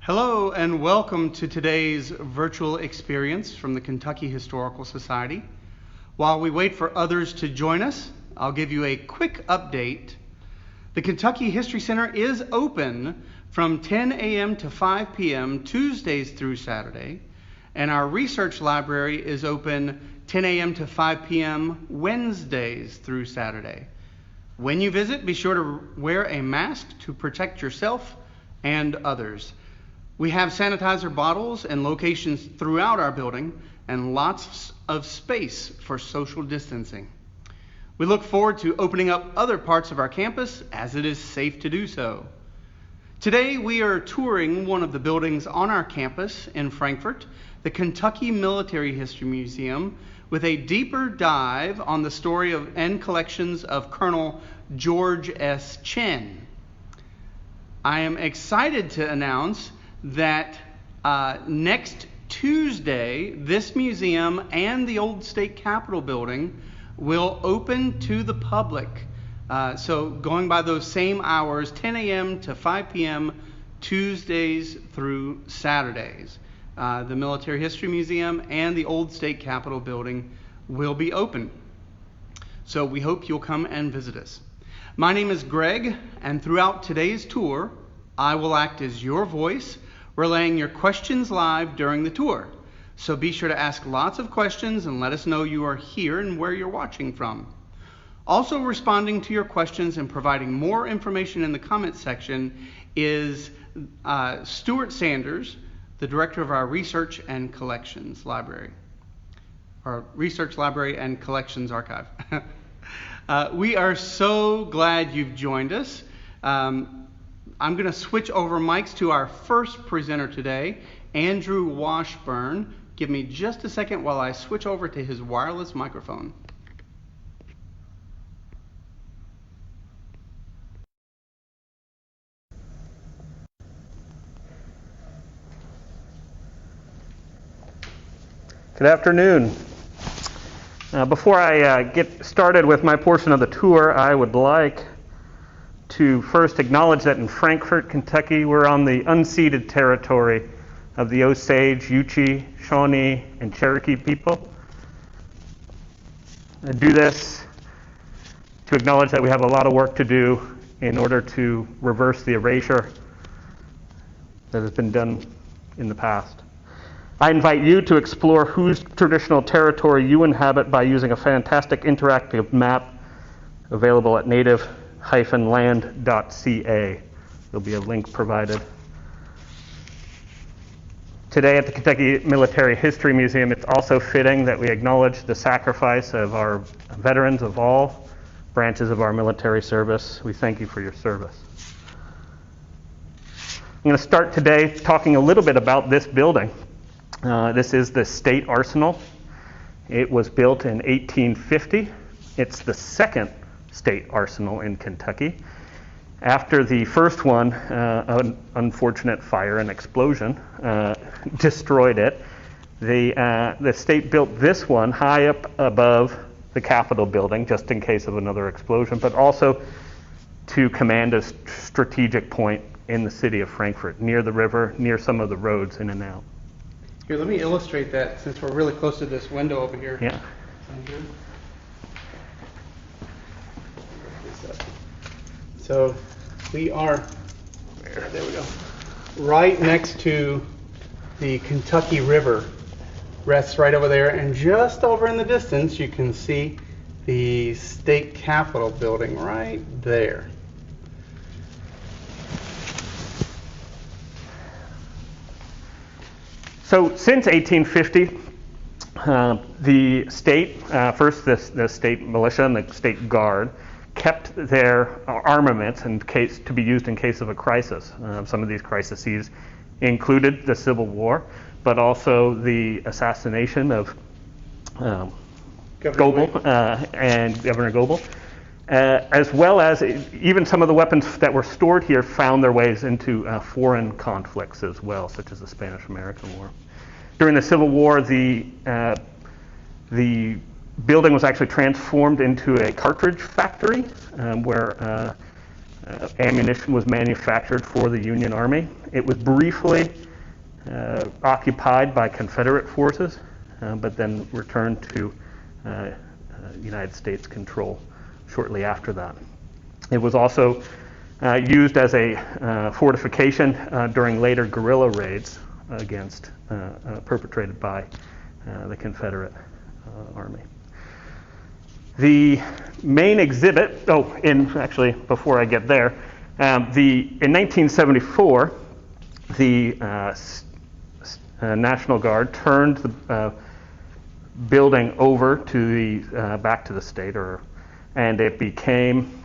Hello and welcome to today's virtual experience from the Kentucky Historical Society. While we wait for others to join us, I'll give you a quick update. The Kentucky History Center is open from 10 a.m. to 5 p.m. Tuesdays through Saturday, and our research library is open 10 a.m. to 5 p.m. Wednesdays through Saturday. When you visit, be sure to wear a mask to protect yourself and others. We have sanitizer bottles and locations throughout our building and lots of space for social distancing. We look forward to opening up other parts of our campus as it is safe to do so. Today we are touring one of the buildings on our campus in Frankfort, the Kentucky Military History Museum, with a deeper dive on the story and collections of Colonel George S. Chinn. I am excited to announce that next Tuesday, this museum and the old state capitol building will open to the public. So going by those same hours, 10 a.m. to 5 p.m. Tuesdays through Saturdays. The Military History Museum and the old state capitol building will be open. So we hope you'll come and visit us. My name is Greg, and throughout today's tour, I will act as your voice, relaying your questions live during the tour. So be sure to ask lots of questions and let us know you are here and where you're watching from. Also responding to your questions and providing more information in the comments section is Stuart Sanders, the director of our Research and Collections Library, or Research Library and Collections Archive. We are so glad you've joined us. I'm going to switch over mics to our first presenter today, Andrew Washburn. Give me just a second while I switch over to his wireless microphone. Good afternoon. Before I get started with my portion of the tour, I would like to first acknowledge that in Frankfort, Kentucky, we're on the unceded territory of the Osage, Yuchi, Shawnee, and Cherokee people. I do this to acknowledge that we have a lot of work to do in order to reverse the erasure that has been done in the past. I invite you to explore whose traditional territory you inhabit by using a fantastic interactive map available at native-land.ca. There'll be a link provided. Today at the Kentucky Military History Museum, it's also fitting that we acknowledge the sacrifice of our veterans of all branches of our military service. We thank you for your service. I'm going to start today talking a little bit about this building. This is the State Arsenal. It was built in 1850. It's the second state arsenal in Kentucky. After the first one, an unfortunate fire and explosion destroyed it. The state built this one high up above the Capitol building, just in case of another explosion, but also to command a strategic point in the city of Frankfort, near the river, near some of the roads in and out. Here, let me illustrate that since we're really close to this window over here. Yeah. So we are, there we go, right next to the Kentucky River. Rests right over there, and just over in the distance you can see the state capitol building right there. So since 1850, the state, first the state militia and the state guard, kept their armaments to be used in case of a crisis. Some of these crises included the Civil War, but also the assassination of Goebel and Governor Goebel, as well as even some of the weapons that were stored here found their ways into foreign conflicts as well, such as the Spanish-American War. During the Civil War, the building was actually transformed into a cartridge factory where ammunition was manufactured for the Union Army. It was briefly occupied by Confederate forces, but then returned to United States control shortly after that. It was also used as a fortification during later guerrilla raids against perpetrated by the Confederate Army. The main exhibit, before I get there, in 1974, the National Guard turned the building over to the back to the state, and it became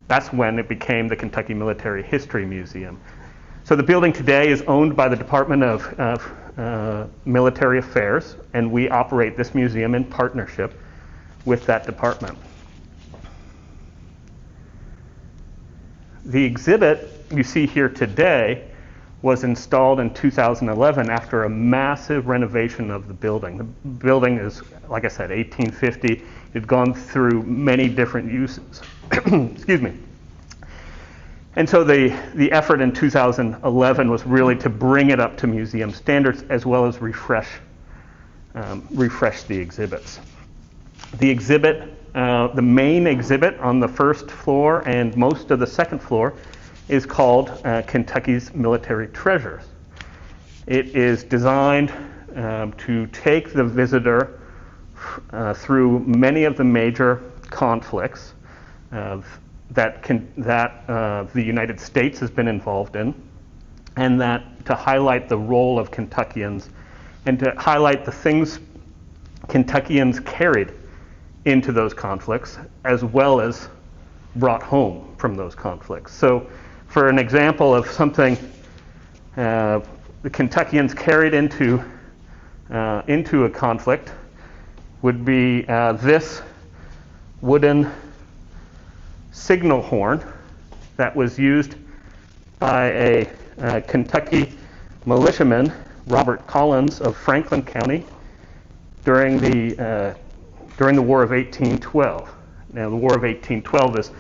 that's when it became the Kentucky Military History Museum. So the building today is owned by the Department of Military Affairs, and we operate this museum in partnership with that department. The exhibit you see here today was installed in 2011 after a massive renovation of the building. The building is, like I said, 1850. It had gone through many different uses. Excuse me. And so the effort in 2011 was really to bring it up to museum standards as well as refresh the exhibits. The exhibit, the main exhibit on the first floor and most of the second floor is called Kentucky's Military Treasures. It is designed to take the visitor through many of the major conflicts that the United States has been involved in, and that to highlight the role of Kentuckians and to highlight the things Kentuckians carried into those conflicts as well as brought home from those conflicts. So for an example of something the Kentuckians carried into a conflict would be this wooden signal horn that was used by a Kentucky militiaman, Robert Collins of Franklin County, during the War of 1812. Now, the War of 1812 is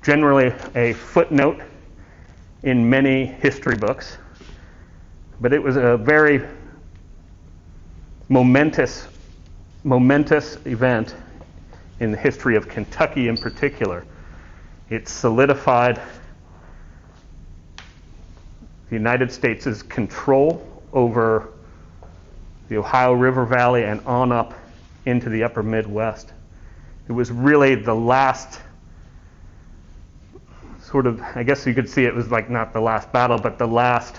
generally a footnote in many history books, but it was a very momentous event in the history of Kentucky in particular. It solidified the United States' control over the Ohio River Valley and on up into the upper Midwest. It was really the last sort of, I guess you could see it was like not the last battle, but the last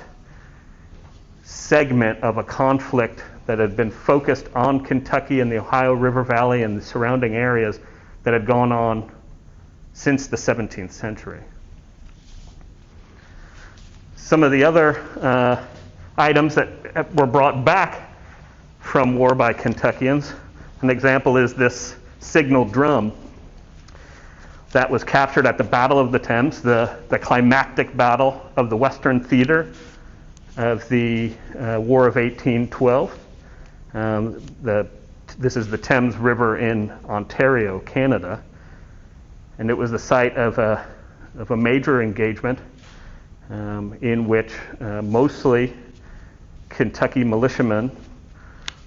segment of a conflict that had been focused on Kentucky and the Ohio River Valley and the surrounding areas that had gone on since the 17th century. Some of the other items that were brought back from war by Kentuckians, an example is this signal drum that was captured at the Battle of the Thames, the climactic battle of the Western Theater of the War of 1812. This is the Thames River in Ontario, Canada, and it was the site of a major engagement in which mostly Kentucky militiamen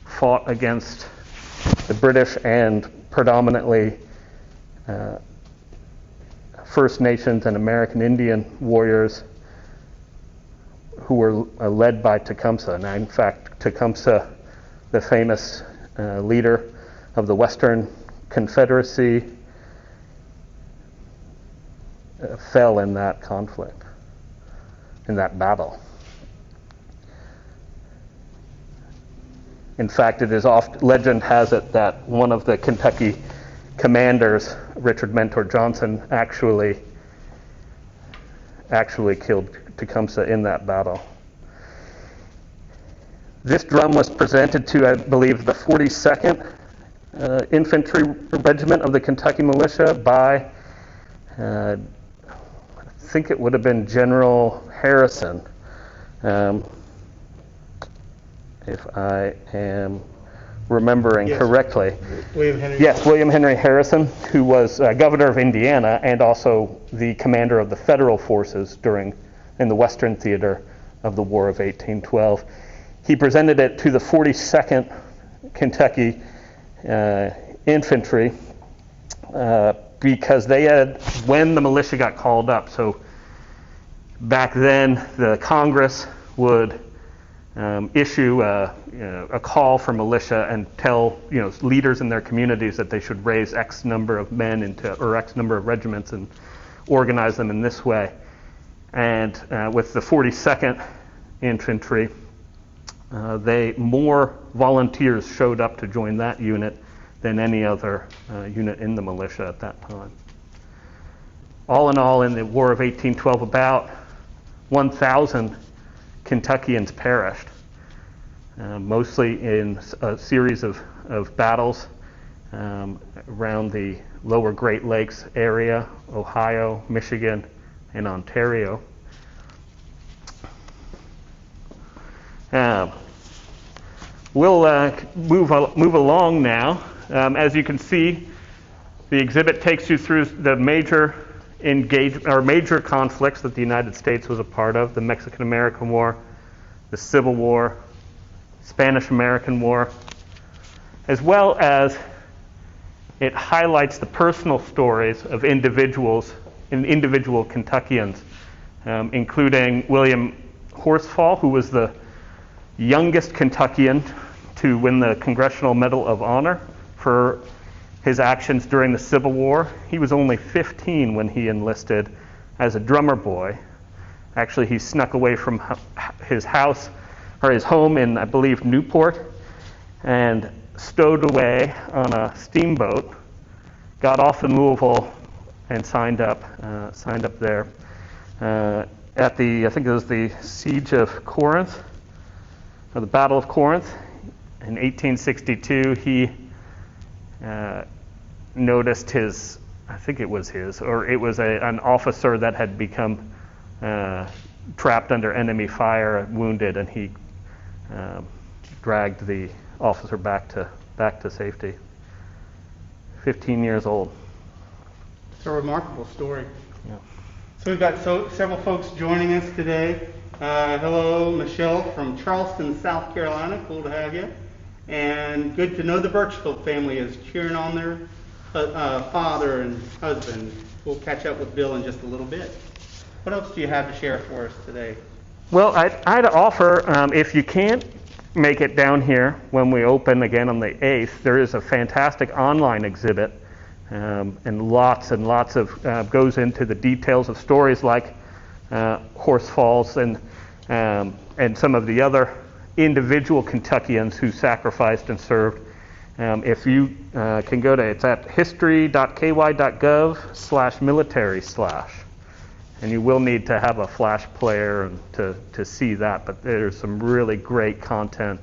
fought against the British and predominantly First Nations and American Indian warriors who were led by Tecumseh. Now, in fact, Tecumseh, the famous leader of the Western Confederacy, fell in that conflict, in that battle. In fact, it is legend has it that one of the Kentucky commanders, Richard Mentor Johnson, actually killed Tecumseh in that battle. This drum was presented to, I believe, the 42nd Infantry Regiment of the Kentucky Militia by, I think it would have been General Harrison, if I am remembering Yes. correctly. William Henry. Yes, William Henry Harrison, who was governor of Indiana and also the commander of the federal forces in the Western Theater of the War of 1812. He presented it to the 42nd Kentucky Infantry because they had, when the militia got called up, so back then the Congress would issue a call for militia and tell leaders in their communities that they should raise X number of men or X number of regiments and organize them in this way. And with the 42nd Infantry, more volunteers showed up to join that unit than any other unit in the militia at that time. All in all, in the War of 1812, about 1,000 Kentuckians perished, mostly in a series of battles around the lower Great Lakes area, Ohio, Michigan, and Ontario. We'll move along now. As you can see, the exhibit takes you through the major conflicts that the United States was a part of: the Mexican-American War, the Civil War, Spanish-American War, as well as it highlights the personal stories of individual Kentuckians, including William Horsfall, who was the youngest Kentuckian to win the Congressional Medal of Honor for his actions during the Civil War. He was only 15 when he enlisted as a drummer boy. Actually, he snuck away from his house, or his home in, I believe, Newport, and stowed away on a steamboat, got off in Louisville, and signed up there. At I think it was the Siege of Corinth, or the Battle of Corinth, in 1862, he noticed it was an officer that had become trapped under enemy fire, wounded, and he dragged the officer back to safety. 15 years old. It's a remarkable story. Yeah. So we've got several folks joining us today. Hello, Michelle from Charleston, South Carolina. Cool to have you. And good to know the Burchfield family is cheering on their father and husband. We'll catch up with Bill in just a little bit. What else do you have to share for us today? Well, I'd offer, if you can't make it down here when we open again on the 8th, there is a fantastic online exhibit, and lots of goes into the details of stories like Horsfall's and some of the other individual Kentuckians who sacrificed and served. If you can go to, it's at history.ky.gov/military/. And you will need to have a flash player to see that, but there's some really great content,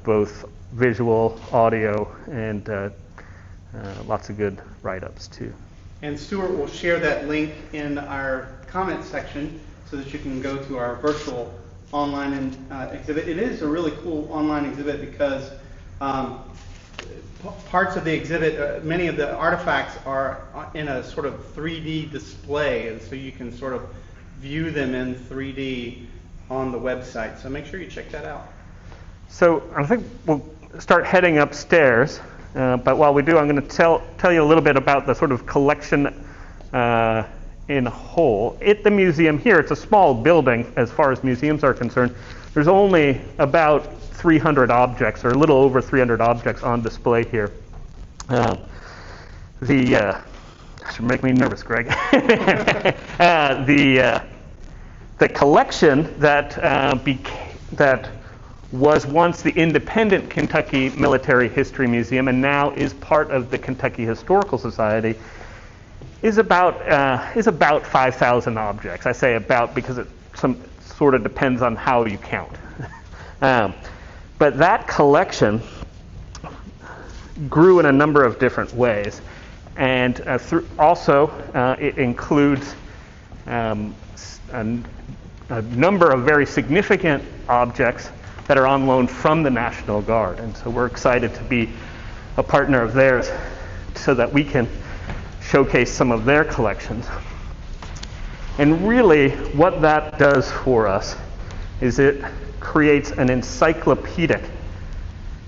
both visual, audio, and lots of good write-ups too. And Stuart will share that link in our comment section so that you can go to our virtual online exhibit. It is a really cool online exhibit because parts of the exhibit, many of the artifacts are in a sort of 3D display, and so you can sort of view them in 3D on the website. So make sure you check that out. So I think we'll start heading upstairs, but while we do, I'm going to tell you a little bit about the sort of collection in whole. At the museum here, it's a small building as far as museums are concerned. There's only about 300 objects, or a little over 300 objects on display here. That should make me nervous, Greg. The collection that was once the independent Kentucky Military History Museum and now is part of the Kentucky Historical Society is about 5,000 objects. I say about because it sort of depends on how you count. But that collection grew in a number of different ways, and it includes a number of very significant objects that are on loan from the National Guard. And so we're excited to be a partner of theirs so that we can showcase some of their collections. And really what that does for us is it creates an encyclopedic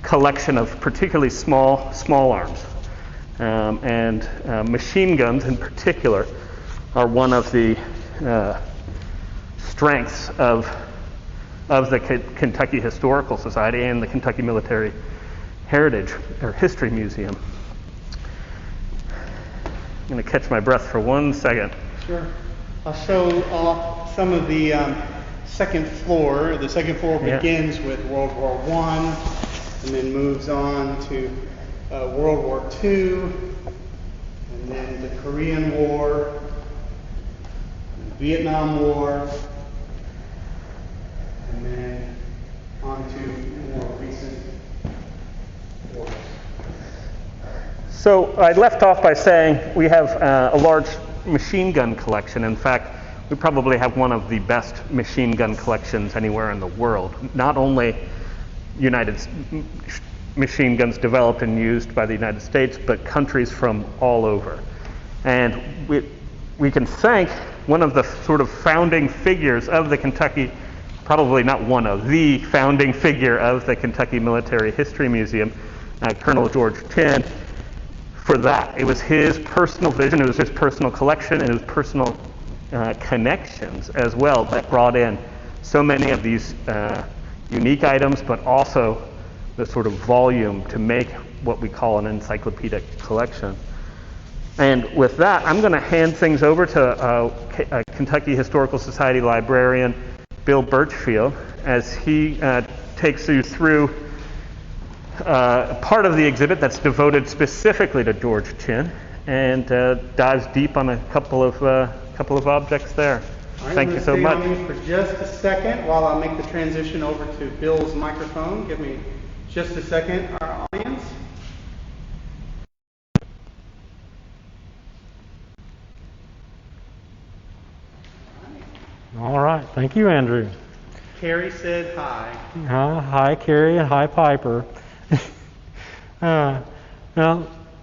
collection of particularly small arms. And machine guns in particular are one of the strengths of the Kentucky Historical Society and the Kentucky Military Heritage or History Museum. I'm going to catch my breath for 1 second. Sure. I'll show off some of the second floor. The second floor begins with World War I and then moves on to World War II, and then the Korean War, the Vietnam War, and then on to more recent wars. So I left off by saying we have a large machine gun collection. In fact, we probably have one of the best machine gun collections anywhere in the world. Not only machine guns developed and used by the United States, but countries from all over. And we can thank one of the sort of founding figures of the Kentucky, probably not one of, the founding figure of the Kentucky Military History Museum, Colonel George Chinn, for that. It was his personal vision, it was his personal collection, and his personal connections as well that brought in so many of these unique items, but also the sort of volume to make what we call an encyclopedic collection. And with that, I'm going to hand things over to Kentucky Historical Society librarian Bill Burchfield as he takes you through part of the exhibit that's devoted specifically to George Chinn and dives deep on a couple of objects there. Right, Thank you so much. I'm going to stay on these for just a second while I make the transition over to Bill's microphone. Give me just a second, our audience. All right. Thank you, Andrew. Carrie said hi. Hi, Carrie, and hi, Piper. Now,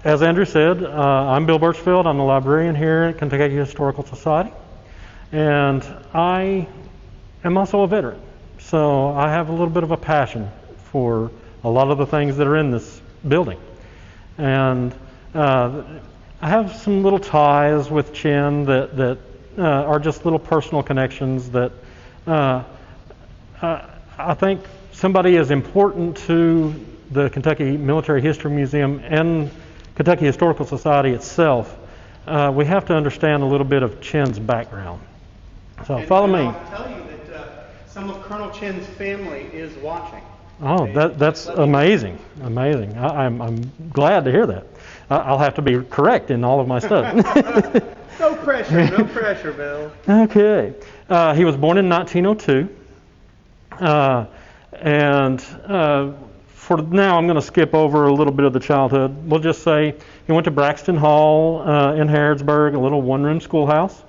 as Andrew said, I'm Bill Burchfield. I'm the librarian here at Kentucky Historical Society. And I am also a veteran. So I have a little bit of a passion for a lot of the things that are in this building. And I have some little ties with Chinn that are just little personal connections that I think somebody as important to the Kentucky Military History Museum and Kentucky Historical Society itself, we have to understand a little bit of Chinn's background. So follow me. I'll tell you that some of Colonel Chinn's family is watching. Oh, that's amazing, amazing. I'm glad to hear that. I'll have to be correct in all of my stuff. No pressure, Bill. Okay. He was born in 1902. And for now, I'm going to skip over a little bit of the childhood. We'll just say he went to Braxton Hall in Harrodsburg, a little one-room schoolhouse.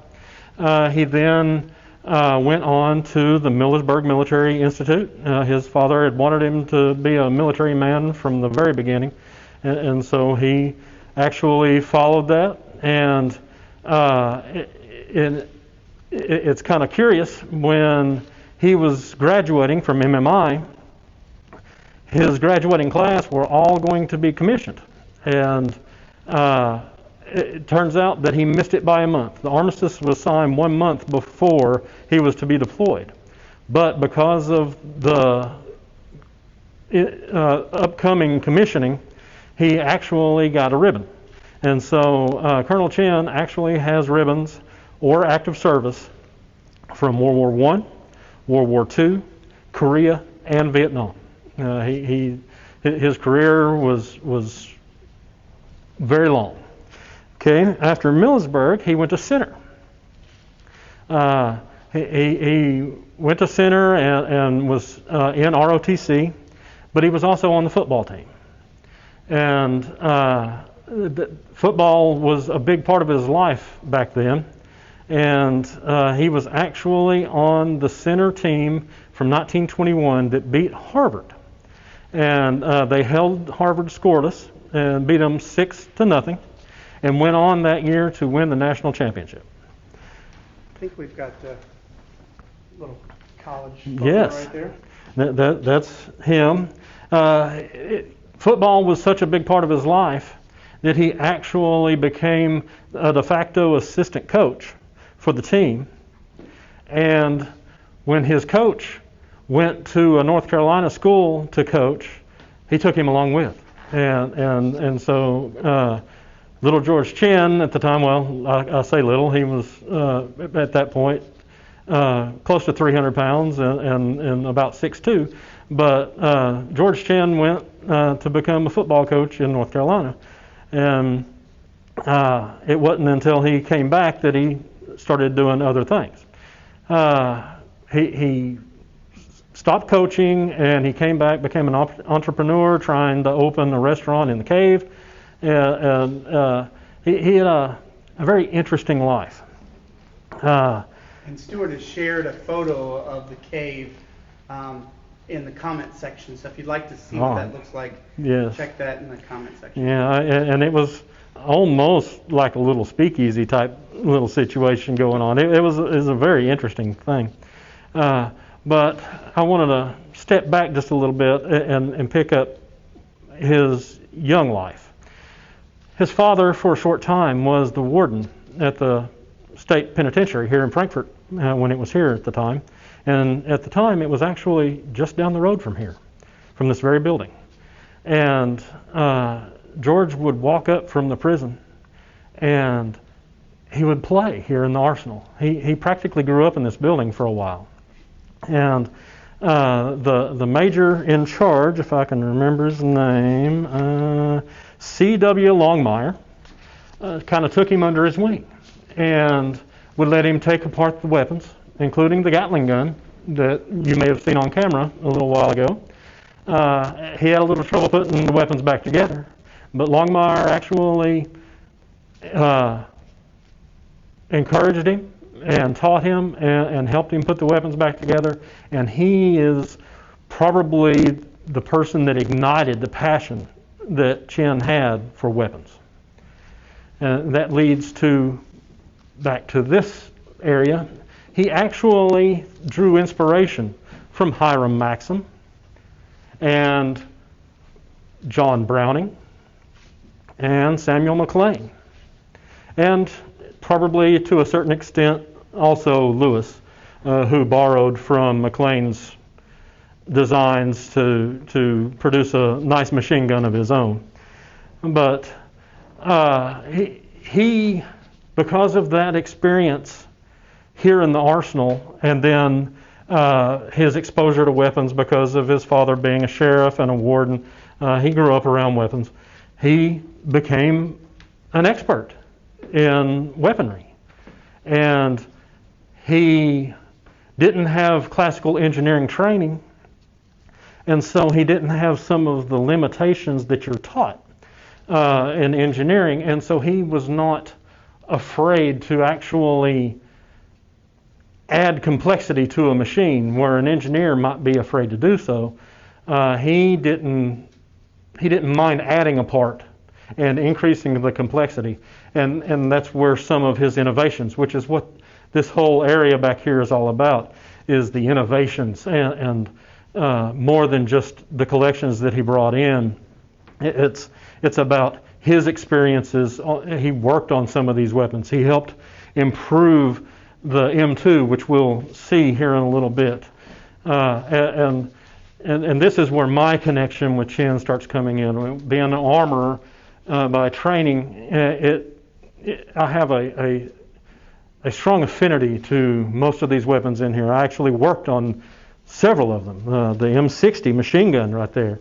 He then went on to the Millersburg Military Institute. His father had wanted him to be a military man from the very beginning, and so he actually followed that. And it's kind of curious, when he was graduating from MMI, his graduating class were all going to be commissioned. And it turns out that he missed it by a month. The armistice was signed 1 month before he was to be deployed. But because of the upcoming commissioning, he actually got a ribbon. And so Colonel Chinn actually has ribbons or active service from World War I, World War II, Korea, and Vietnam. His career was very long. Okay, after Millersburg, he went to Center. He went to Center and was in ROTC, but he was also on the football team. And football was a big part of his life back then. And he was actually on the center team from 1921 that beat Harvard. And they held Harvard scoreless and beat them 6-0, and went on that year to win the national championship. I think we've got a little college Yes, right there. that's him. Football was such a big part of his life that he actually became a de facto assistant coach for the team. And when his coach went to a North Carolina school to coach, he took him along with. And so little George Chinn at the time, well, I say little, he was at that point close to 300 pounds and about 6'2". But George Chinn went to become a football coach in North Carolina. And it wasn't until he came back that he started doing other things. He stopped coaching, and he came back, became an entrepreneur, trying to open a restaurant in the cave. And he had a very interesting life. And Stuart has shared a photo of the cave in the comment section. So if you'd like to see what that looks like, yes, check that in the comment section. Yeah, and it was almost like a little speakeasy type little situation going on. It was a very interesting thing. But I wanted to step back just a little bit and pick up his young life. His father, for a short time, was the warden at the state penitentiary here in Frankfort when it was here at the time. And at the time, it was actually just down the road from here, from this very building. And George would walk up from the prison, and he would play here in the arsenal. He practically grew up in this building for a while. And the major in charge, if I can remember his name, C.W. Longmire, kind of took him under his wing and would let him take apart the weapons, including the Gatling gun that you may have seen on camera a little while ago. He had a little trouble putting the weapons back together, but Longmire actually encouraged him and taught him and helped him put the weapons back together. And he is probably the person that ignited the passion that Chinn had for weapons. And that leads back to this area. He actually drew inspiration from Hiram Maxim and John Browning and Samuel McLean, and probably to a certain extent also Lewis, who borrowed from McLean's designs to produce a nice machine gun of his own. But he, because of that experience here in the arsenal, and then his exposure to weapons because of his father being a sheriff and a warden, he grew up around weapons. He became an expert in weaponry. And he didn't have classical engineering training, and so he didn't have some of the limitations that you're taught in engineering, and so he was not afraid to actually add complexity to a machine where an engineer might be afraid to do so. He didn't mind adding a part and increasing the complexity, and that's where some of his innovations, which is what this whole area back here is all about, is the innovations and more than just the collections that he brought in. It's about his experiences. He worked on some of these weapons. He helped improve the M2, which we'll see here in a little bit. And this is where my connection with Chinn starts coming in. Being an armorer by training, I have a strong affinity to most of these weapons in here. I actually worked on several of them. The M60 machine gun right there.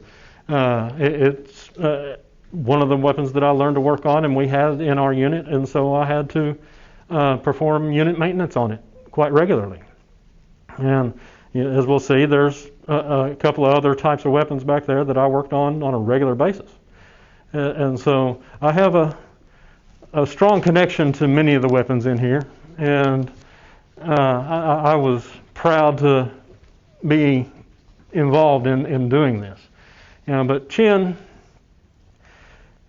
It's one of the weapons that I learned to work on, and we had in our unit, and so I had to perform unit maintenance on it quite regularly. And as we'll see, there's a couple of other types of weapons back there that I worked on a regular basis. And so I have a strong connection to many of the weapons in here. and I was proud to be involved in doing this. But Chinn,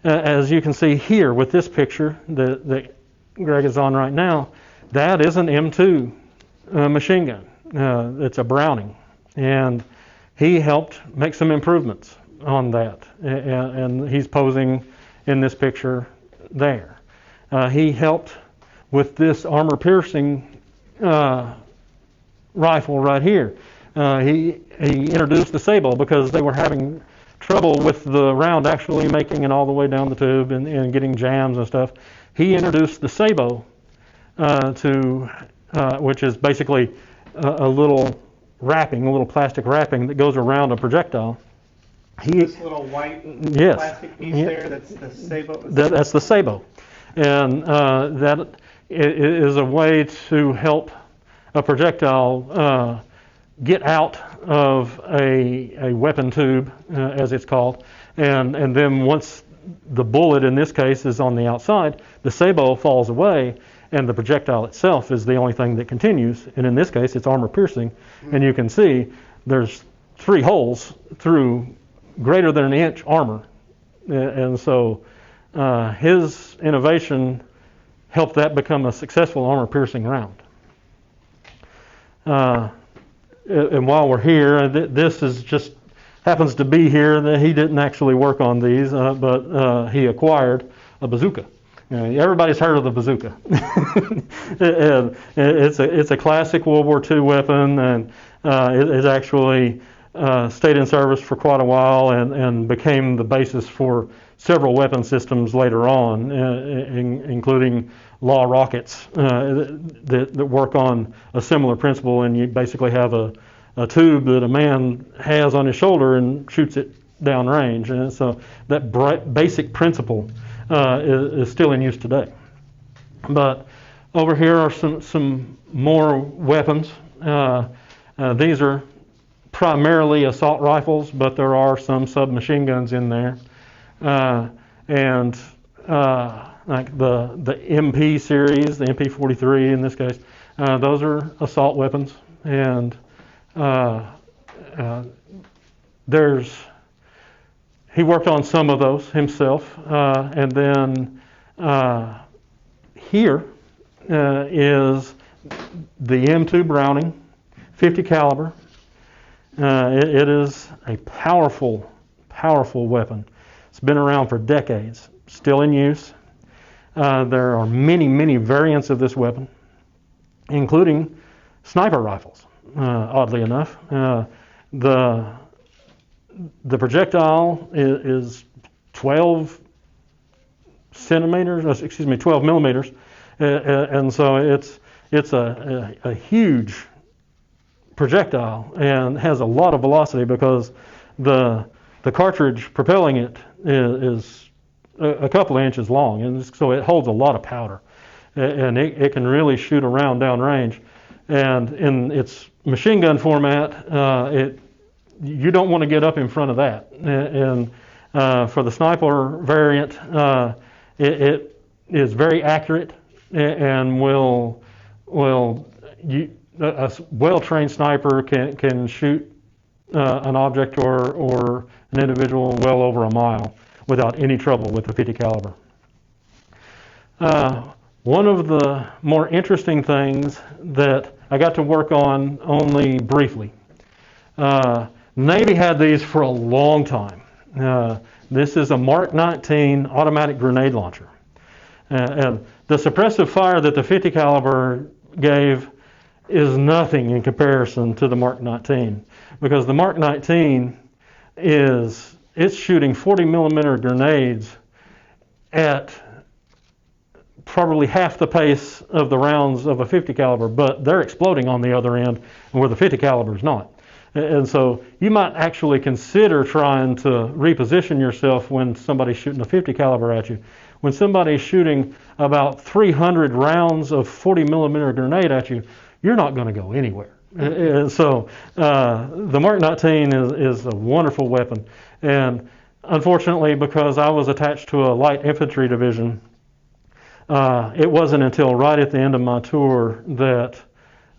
as you can see here with this picture that Greg is on right now, that is an M2 machine gun. It's a Browning, and he helped make some improvements on that, and he's posing in this picture there. He helped with this armor-piercing rifle right here. He introduced the sabot because they were having trouble with the round actually making it all the way down the tube and getting jams and stuff. He introduced the sabot which is basically a little wrapping, a little plastic wrapping that goes around a projectile. This little white plastic piece there, that's the sabot? That's the sabot. And that is a way to help a projectile get out of a weapon tube, as it's called, and then once the bullet in this case is on the outside, the sabot falls away, and the projectile itself is the only thing that continues. And in this case, it's armor piercing, and you can see there's 3 holes through greater than an inch armor, and so his innovation helped that become a successful armor piercing round. And while we're here, this is just happens to be here. That he didn't actually work on these, but he acquired a bazooka. Everybody's heard of the bazooka. And it's a classic World War II weapon, and it actually stayed in service for quite a while and became the basis for several weapon systems later on, including law rockets that work on a similar principle, and you basically have a tube that a man has on his shoulder and shoots it downrange. And so that basic principle is still in use today. But over here are some more weapons. These are primarily assault rifles, but there are some submachine guns in there. Like the MP series, the MP43 in this case, those are assault weapons. And he worked on some of those himself. And then here is the M2 Browning, 50 caliber. It is a powerful, powerful weapon. It's been around for decades, still in use. There are many, many variants of this weapon, including sniper rifles, oddly enough. The projectile is 12 millimeters, and so it's a huge projectile and has a lot of velocity because the cartridge propelling it is a couple of inches long, and so it holds a lot of powder, and it can really shoot around downrange. And in its machine gun format, you don't want to get up in front of that. And for the sniper variant, it is very accurate and a well-trained sniper can shoot an object or an individual well over a mile without any trouble with the 50 caliber. One of the more interesting things that I got to work on only briefly. Navy had these for a long time. This is a Mark 19 automatic grenade launcher. And the suppressive fire that the 50 caliber gave is nothing in comparison to the Mark 19, because the Mark 19 it's shooting 40 millimeter grenades at probably half the pace of the rounds of a 50 caliber, but they're exploding on the other end where the 50 caliber is not. And so you might actually consider trying to reposition yourself when somebody's shooting a 50 caliber at you. When somebody's shooting about 300 rounds of 40 millimeter grenade at you, you're not going to go anywhere. And so the Mark 19 is a wonderful weapon. And unfortunately, because I was attached to a light infantry division, It wasn't until right at the end of my tour that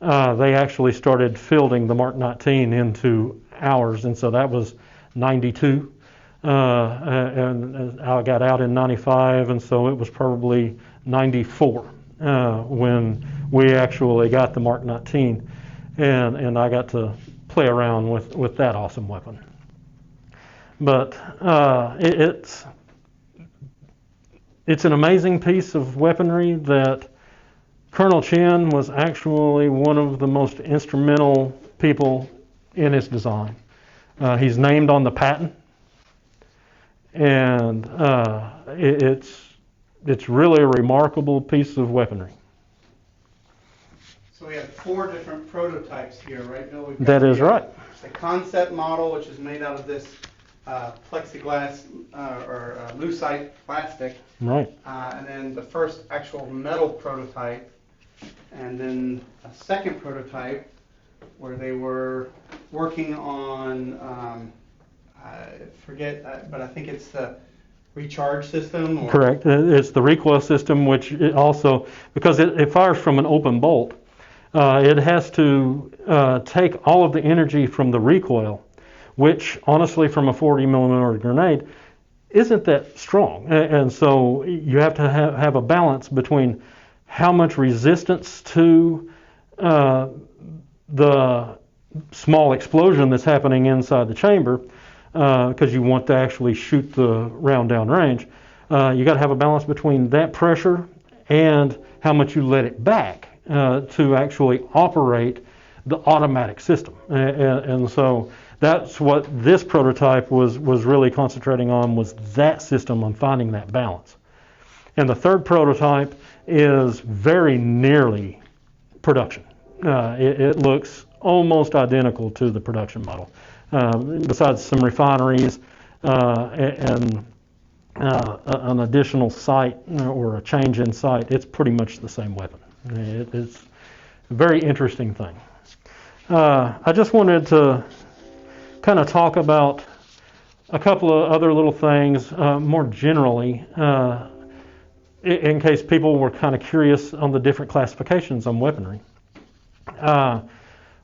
they actually started fielding the Mark 19 into ours, and so that was 92. And I got out in 95, and so it was probably 94 when we actually got the Mark 19, and I got to play around with that awesome weapon. But it's an amazing piece of weaponry that Colonel Chinn was actually one of the most instrumental people in its design. He's named on the patent, and it's really a remarkable piece of weaponry. So we have 4 different prototypes here, right, Bill? That is right. The concept model, which is made out of this plexiglass or lucite plastic. Right. And then the first actual metal prototype, and then a second prototype where they were working on, I forget, but I think it's the recharge system. Or Correct. It's the recoil system, which it also, because it fires from an open bolt, it has to take all of the energy from the recoil, which honestly from a 40 millimeter grenade isn't that strong. And so you have to have a balance between how much resistance to the small explosion that's happening inside the chamber, because you want to actually shoot the round down range. You got to have a balance between that pressure and how much you let it back to actually operate the automatic system. And so that's what this prototype was really concentrating on, was that system, on finding that balance. And the third prototype is very nearly production. It looks almost identical to the production model. Besides some refineries and an additional sight or a change in sight, it's pretty much the same weapon. It's a very interesting thing. I just wanted to kind of talk about a couple of other little things more generally, in case people were kind of curious on the different classifications on weaponry.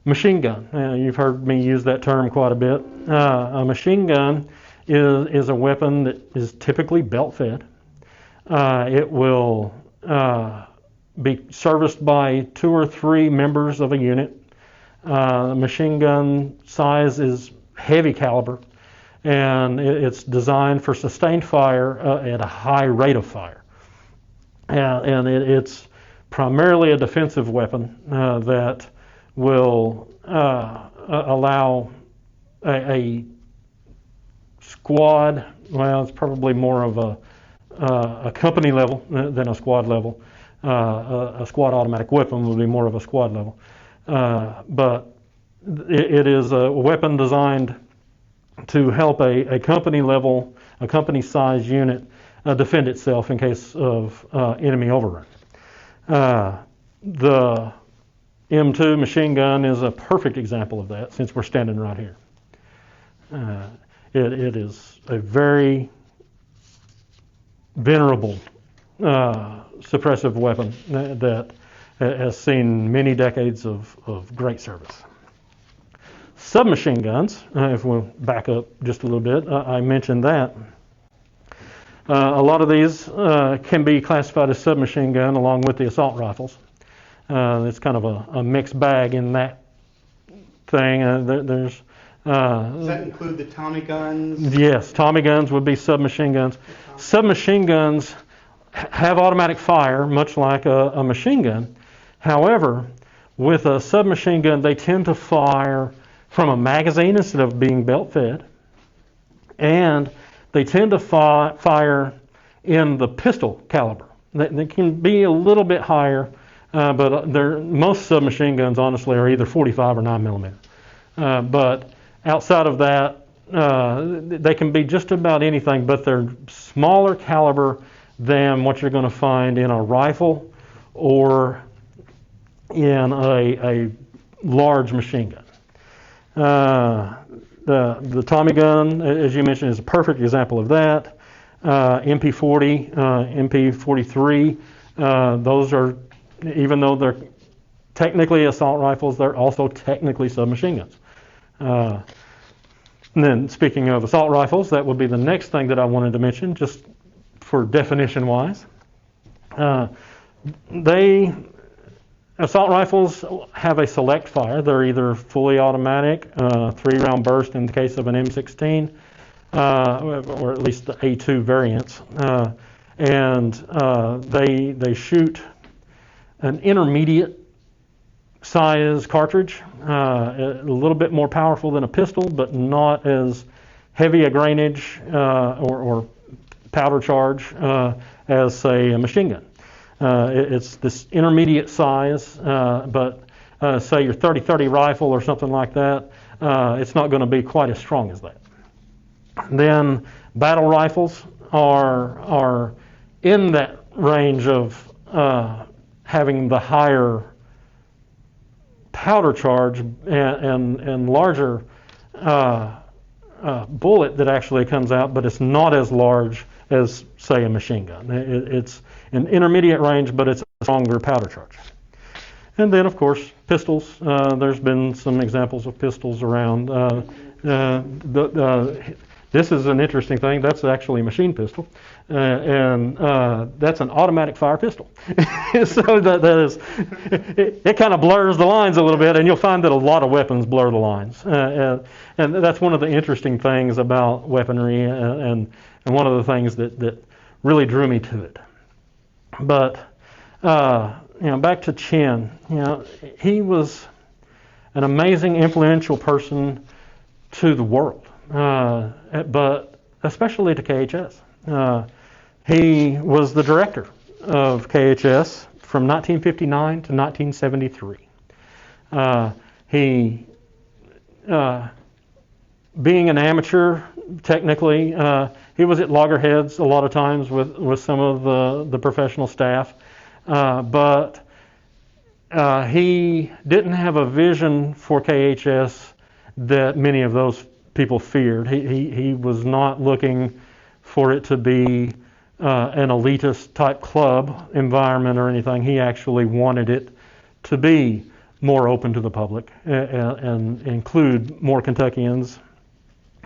Machine gun. You've heard me use that term quite a bit. A machine gun is a weapon that is typically belt-fed. It will be serviced by 2 or 3 members of a unit. The machine gun size is heavy caliber, and it's designed for sustained fire at a high rate of fire. And it's primarily a defensive weapon that will allow a squad, well, it's probably more of a company level than a squad level. A squad automatic weapon would be more of a squad level. But it is a weapon designed to help a company level, a company size unit defend itself in case of enemy overrun. The M2 machine gun is a perfect example of that, since we're standing right here. It is a very venerable suppressive weapon that has seen many decades of great service. Submachine guns, if we'll back up just a little bit, I mentioned that. A lot of these can be classified as submachine gun along with the assault rifles. It's kind of a mixed bag in that thing. Does that include the Tommy guns? Yes, Tommy guns would be submachine guns. Submachine guns have automatic fire, much like a machine gun. However, with a submachine gun, they tend to fire from a magazine instead of being belt-fed, and they tend to fire in the pistol caliber. They can be a little bit higher, but most submachine guns, honestly, are either 45 or 9 millimeter. But outside of that, they can be just about anything, but they're smaller caliber than what you're going to find in a rifle or in a large machine gun. The Tommy gun, as you mentioned, is a perfect example of that. MP40, MP43 Those are, even though they're technically assault rifles, they're also technically submachine guns. And then speaking of assault rifles, that would be the next thing that I wanted to mention, just for definition wise. Assault rifles have a select fire. They're either fully automatic, 3-round burst in the case of an M16, or at least the A2 variants. And they shoot an intermediate size cartridge, a little bit more powerful than a pistol, but not as heavy a grainage or powder charge as, say, a machine gun. It's this intermediate size, but say your 30-30 rifle or something like that, it's not going to be quite as strong as that. Then battle rifles are in that range of having the higher powder charge and larger bullet that actually comes out, but it's not as large as, say, a machine gun. It's an intermediate range, but it's a stronger powder charge. And then, of course, pistols. There's been some examples of pistols around. This is an interesting thing. That's actually a machine pistol, and that's an automatic fire pistol. So it kind of blurs the lines a little bit, and you'll find that a lot of weapons blur the lines. And that's one of the interesting things about weaponry, and one of the things that really drew me to it. But back to Chinn. He was an amazing, influential person to the world. But especially to KHS. He was the director of KHS from 1959 to 1973. Being an amateur, technically, he was at loggerheads a lot of times with some of the professional staff, but he didn't have a vision for KHS that many of those people feared. He was not looking for it to be an elitist type club environment or anything. He actually wanted it to be more open to the public and include more Kentuckians.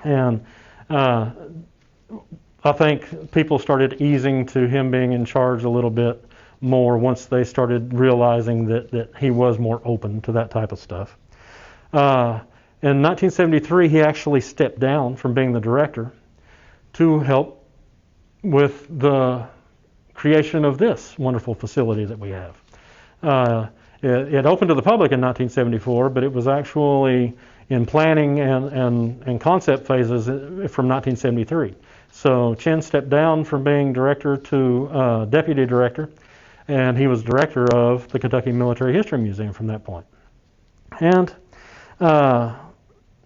And I think people started easing to him being in charge a little bit more once they started realizing that he was more open to that type of stuff. In 1973, he actually stepped down from being the director to help with the creation of this wonderful facility that we have. It opened to the public in 1974, but it was actually in planning and concept phases from 1973. So Chinn stepped down from being director to deputy director, and he was director of the Kentucky Military History Museum from that point. And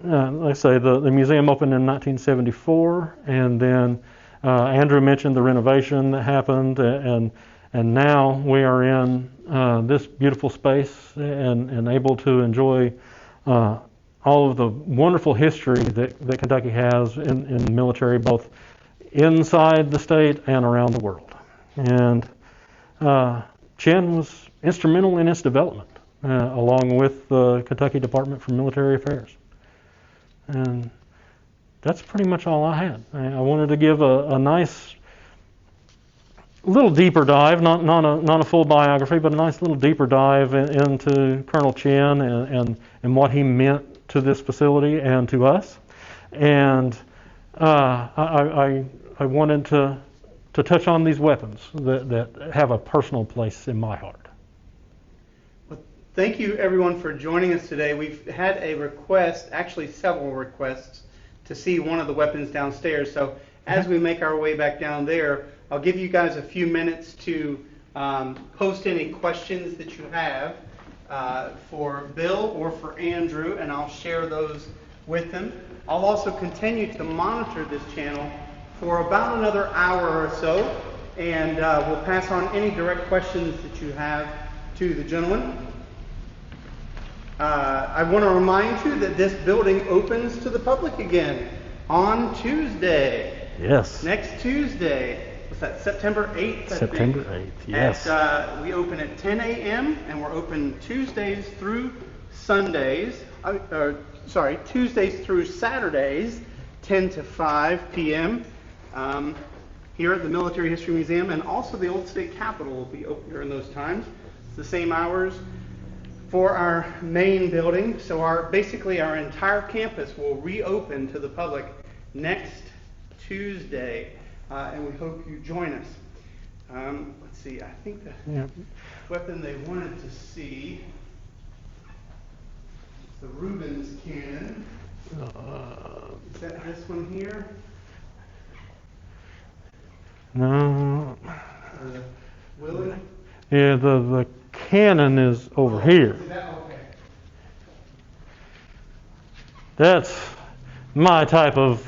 like I say, the museum opened in 1974, and then Andrew mentioned the renovation that happened, and now we are in this beautiful space and able to enjoy all of the wonderful history that Kentucky has in the military, both inside the state and around the world. And Chinn was instrumental in its development, along with the Kentucky Department for Military Affairs. And that's pretty much all I had. I wanted to give a nice little deeper dive, not a full biography, but a nice little deeper dive into Colonel Chinn and what he meant to this facility and to us. And I wanted to touch on these weapons that have a personal place in my heart. Thank you, everyone, for joining us today. We've had a request, actually several requests, to see one of the weapons downstairs. So as we make our way back down there, I'll give you guys a few minutes to post any questions that you have for Bill or for Andrew, and I'll share those with them. I'll also continue to monitor this channel for about another hour or so, and we'll pass on any direct questions that you have to the gentleman. I want to remind you that this building opens to the public again on Tuesday. Yes. Next Tuesday. what's that, September 8th, I September think. 8th, yes. We open at 10 a.m. and we're open Tuesdays through Sundays, Tuesdays through Saturdays, 10 to 5 p.m. Here at the Military History Museum, and also the Old State Capitol will be open during those times. It's the same hours for our main building. So basically our entire campus will reopen to the public next Tuesday, and we hope you join us. Let's see, I think the weapon they wanted to see is the Rubens cannon. Is that this one here? No. Willie? Yeah, the cannon is over here. Is that okay? That's my type of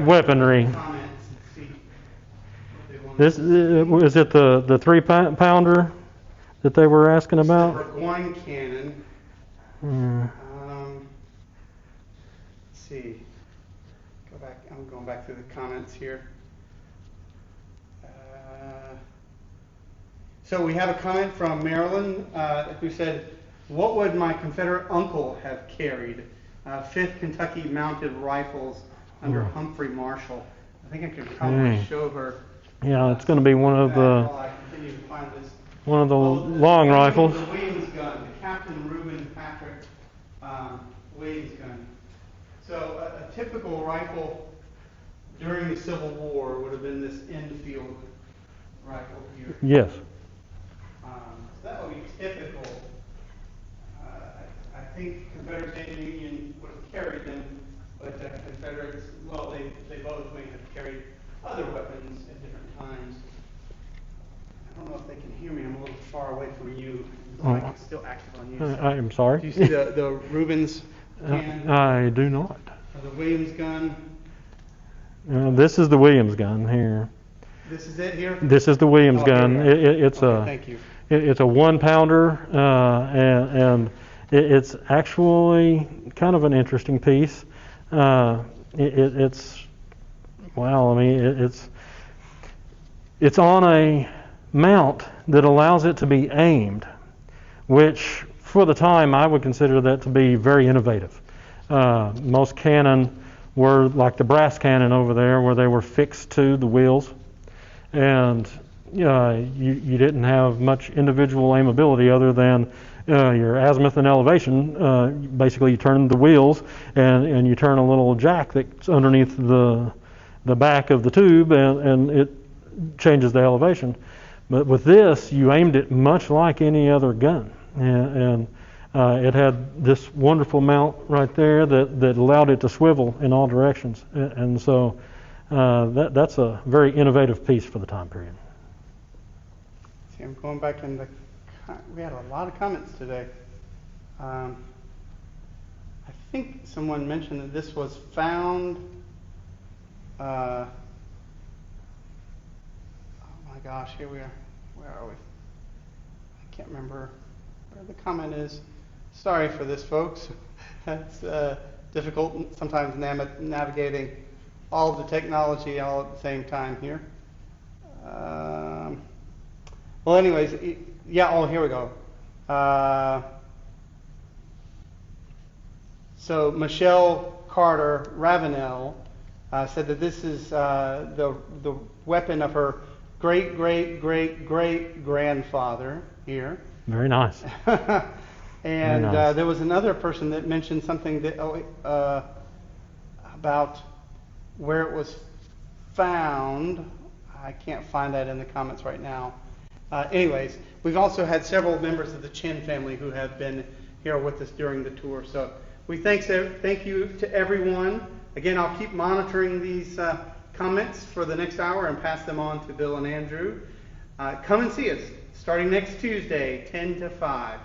weaponry. Comments and see what they want. This is it the 3-pounder that they were asking about? Burgoyne cannon. Hmm. Let's see. Go back. I'm going back through the comments here. So we have a comment from Marilyn who said, "What would my Confederate uncle have carried? 5th Kentucky Mounted Rifles under Humphrey Marshall." I think I can probably show her. Yeah, it's going to be one of the long rifles. The Williams gun, the Captain Reuben Patrick Williams gun. So a typical rifle during the Civil War would have been this Enfield rifle here. Yes. So that would be typical. I think Confederate State Union would have carried them, but the Confederates, well, they both may have carried other weapons at different times. I don't know if they can hear me. I'm a little far away from you. The mic is still active on you. So. I'm sorry. Do you see the Rubens cannon? I do not. Or the Williams gun? This is the Williams gun here. This is it here? This is the Williams gun. Thank you. It's a 1-pounder, and it's actually kind of an interesting piece. It's on a mount that allows it to be aimed, which for the time I would consider that to be very innovative. Most cannon were like the brass cannon over there, where they were fixed to the wheels, and you didn't have much individual aimability other than your azimuth and elevation. Basically, you turn the wheels and you turn a little jack that's underneath the back of the tube, and it changes the elevation. But with this, you aimed it much like any other gun, and it had this wonderful mount right there that allowed it to swivel in all directions, and so that's a very innovative piece for the time period. See, I'm going back in we had a lot of comments today. I think someone mentioned that this was found. Oh my gosh, here we are. Where are we? I can't remember where the comment is. Sorry for this, folks. It's difficult sometimes navigating all of the technology all at the same time here. Well, anyways, here we go. So Michelle Carter Ravenel said that this is the weapon of her great grandfather here. Very nice. And Very nice. There was another person that mentioned something that about where it was found. I can't find that in the comments right now. Anyways, we've also had several members of the Chinn family who have been here with us during the tour. So we thank you to everyone. Again, I'll keep monitoring these comments for the next hour and pass them on to Bill and Andrew. Come and see us starting next Tuesday, 10 to 5.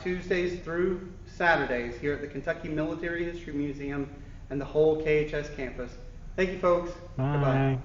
Tuesdays through Saturdays here at the Kentucky Military History Museum and the whole KHS campus. Thank you, folks. Bye. Goodbye.